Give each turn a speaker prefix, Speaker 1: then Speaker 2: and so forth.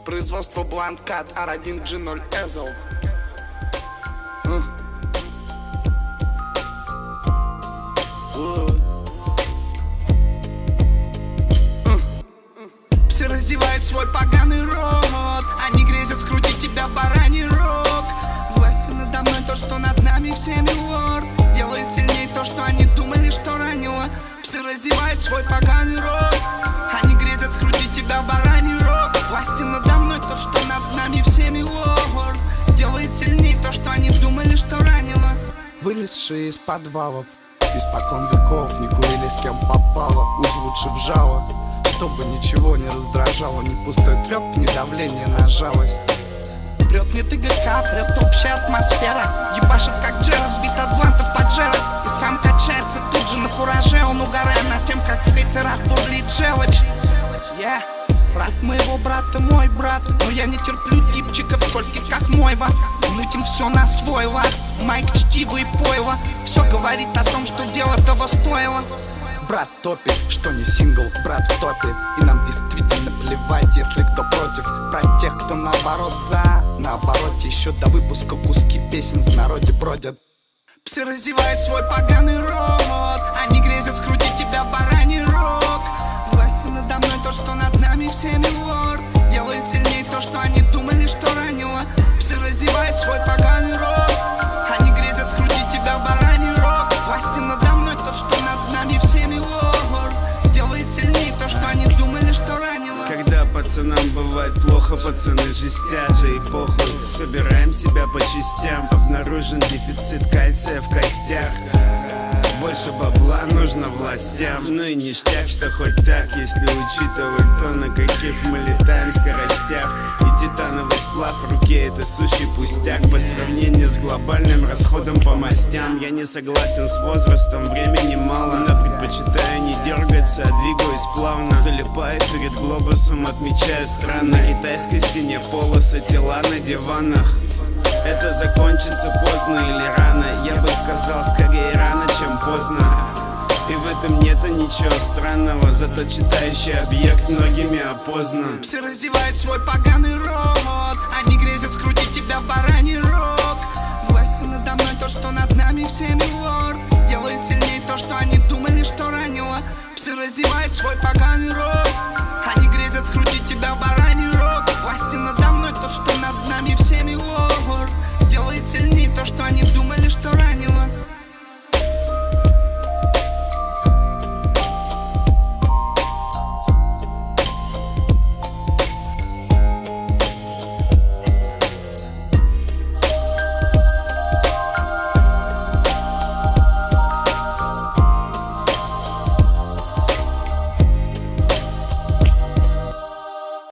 Speaker 1: Производство Бланкат R1G0 Ezel. Все раздевают свой поганый рот, они грезят скрутить тебя в бараний рог. Властью надо мной то, что над нами всеми лорд. Делает сильнее то, что они думали, что ранило. Все раздевают свой поганый рот, они грезят скрутить тебя в бараний рог. Властью надо мной то, что над нами всеми лорд. Делает сильнее то, что они думали, что ранило.
Speaker 2: Вылезшие из подвалов, испокон веков не курили с кем попало. Уж лучше вжало, чтобы ничего не раздражало. Ни пустой треп, ни давление на жалость.
Speaker 1: Прет не ТГК, прет общая атмосфера. Ебашит как Джерард, бит атлантов под Джерард. И сам качается тут же на кураже. Он угорает над тем, как в хейтерах бурлит желчь. Брат моего брата, мой брат. Но я не терплю типчиков скольких, как мойва. Мутим все на свой лад. Майк, чтиво и пойло. Все говорит о том, что дело того стоило.
Speaker 2: Брат топит, что не сингл, брат в топе. И нам действительно плевать, если кто против. Про тех, кто наоборот за. Наоборот, еще до выпуска куски песен в народе бродят.
Speaker 1: Все раздевают свой поганый рот, они грезят скрутить тебя в бараний рог. Властью надо мной то, что над нами всеми лорд. Делает сильнее то, что они думали, что ранило. Все раздевают свой поганый рот, они грезят скрутить тебя в бараний рог. Властью надо мной то, что над нами всеми лорд. Делает сильнее то, что они думали, что ранило.
Speaker 3: Когда пацанам бывает плохо, пацаны жестят, да и похуй. Собираем себя по частям, обнаружен дефицит кальция в костях. Больше бабла нужно властям. Ну и ништяк, что хоть так, если учитывать то, на каких мы летаем скоростях. И титановый сплав в руке — это сущий пустяк по сравнению с глобальным расходом по мастям. Я не согласен с возрастом, времени мало, но предпочитаю не дергаться, а двигаюсь плавно. Залипаю перед глобусом, отмечаю страны. На китайской стене полосы, тела на диванах. Это закончится поздно или рано. Я бы сказал, скорее рано, чем поздно. И в этом нету ничего странного, зато читающий объект многими опознан.
Speaker 1: Все раздевают свой поганый рот, они грезят скрутить тебя в бараний рог. Властью надо мной то, что над нами всеми лорд. Делает сильнее то, что они думали, что ранило. Все раздевают свой поганый рот, они грезят скрутить тебя в бараний рог. Властью надо мной то, что над нами всеми лорд. Делает сильнее то, что они думали, что ранило.